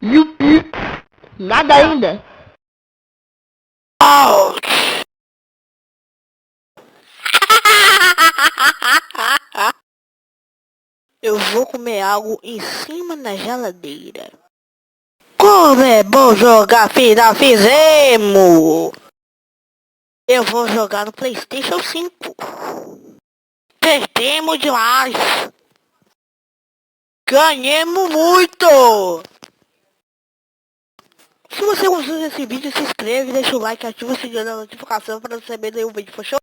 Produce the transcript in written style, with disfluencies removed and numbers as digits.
Yupi! Nada ainda. Eu vou comer algo em cima da geladeira. Como é bom jogar final, fizemos! Eu vou jogar no PlayStation 5. Perdemos demais. Ganhemos muito. Se você gostou desse vídeo, se inscreve, deixa o like, ativa o sininho da notificação para não receber nenhum vídeo. Fechou?